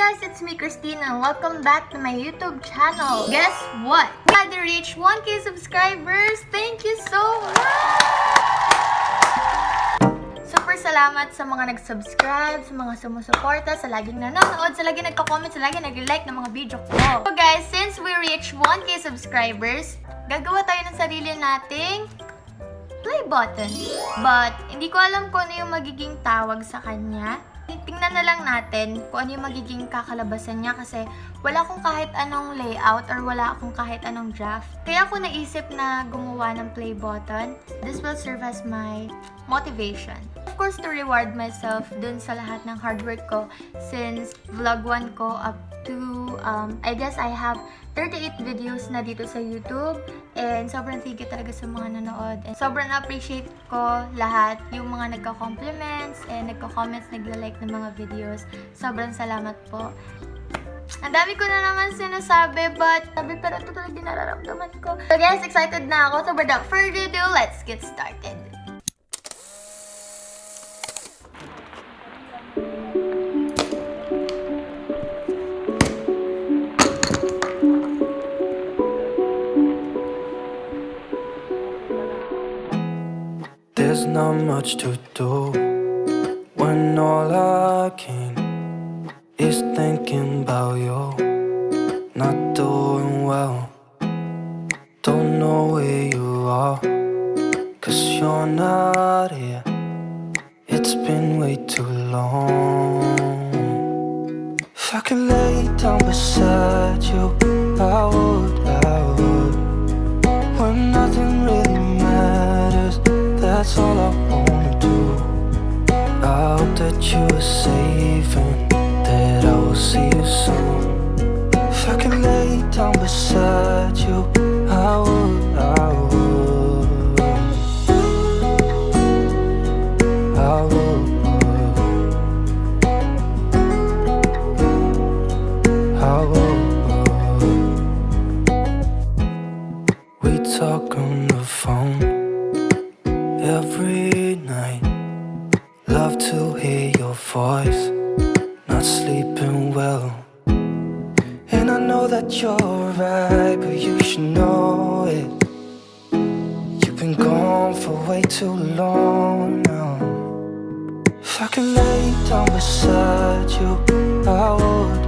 guys, it's me Christine and welcome back to my YouTube channel. Guess what? We had to reach 1K subscribers. Thank you so much! Super salamat sa mga nag-subscribe, sa mga sumusuporta, sa laging nanonood, sa laging nagko-comment, sa laging nag-like ng mga video ko. So guys, since we reached 1K subscribers, gagawa tayo ng sarili nating play button. But hindi ko alam kung ano yung magiging tawag sa kanya. Tingnan na lang natin kung ano yung magiging kakalabasan niya kasi wala akong kahit anong layout or wala akong kahit anong draft. Kaya ako naisip na gumawa ng play button. This will serve as my motivation. Of course, to reward myself dun sa lahat ng hard work ko since vlog 1 ko up to, I guess I have 38 videos na dito sa YouTube. And sobrang thank you talaga sa mga nanood. And sobrang appreciate ko lahat yung mga nagka-compliments and nagka-comments, nagla-like ng mga videos. Sobrang salamat po. Ang dami ko na naman sinasabi, but pero ito talaga nararamdaman ko. So guys, excited na ako. So without further ado, let's get started. There's not much to do when all I can is thinking about you. Not doing well, don't know where you are, 'cause you're not here. It's been way too long. If I could lay down beside you, I would. When nothing really matters, that's all I wanna do. I hope that you are safe and that I will see you soon. If I could lay down beside you, I would. We talk on the phone every night. Love to hear your voice. Not sleeping well, and I know that you're right, but you should know it. You've been gone for way too long now. If I could lay down beside you, I would.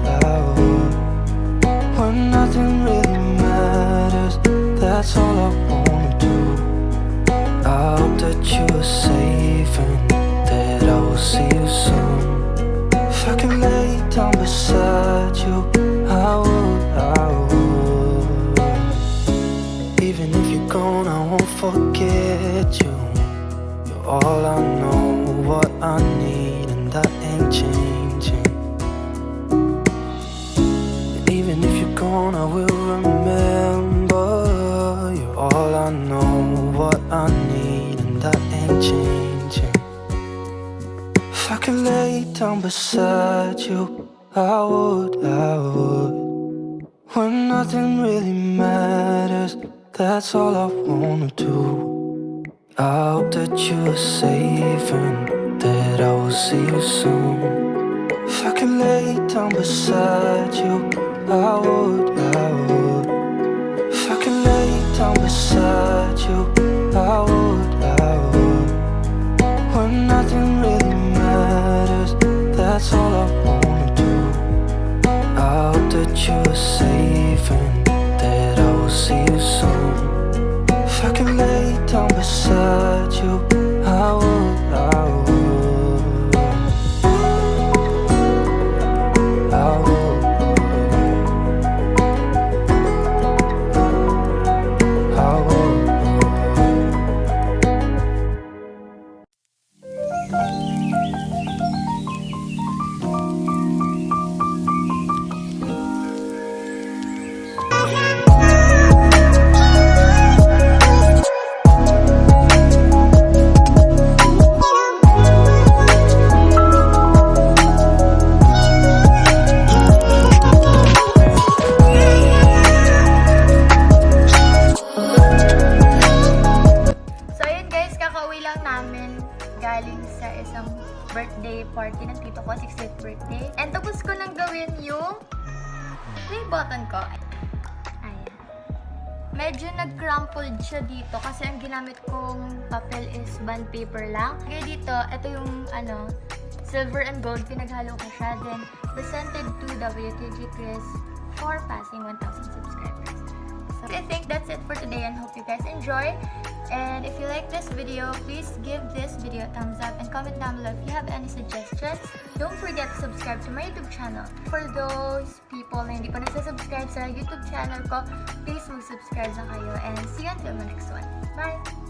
When nothing really matters, that's all I wanna do. I hope that you are safe and that I will see you soon. If I could lay down beside you, I would. Even if you're gone, I won't forget you. You're all I know, what I need, and that ain't changing. And even if you're gone, I will remember. You're all I know, what I need, and that ain't changing. If I could lay down beside you, I would. When nothing really matters, that's all I wanna do. I hope that you are safe and that I will see you soon. If I could lay down beside you, I would. If I could lay down beside you, I would. When nothing really matters, that's all I wanna do. I hope that you are safe and that I will see you soon. If I could lay down beside you, I would. play button ko. Ayan. Medyo nag-crumpled siya dito kasi ang ginamit kong papel is bond paper lang. Kaya dito, ito yung silver and gold, pinaghalo ko siya. Then, presented to WTG Chris for passing 1,000 subscribers. So, I think that's it for today and hope you guys enjoy. And if you like this video, please give this video a thumbs up and comment down below if you have any suggestions. Don't forget to subscribe to my YouTube channel. For those people na hindi pa nasa-subscribe sa YouTube channel ko, please mag-subscribe na kayo. And see you until the next one. Bye!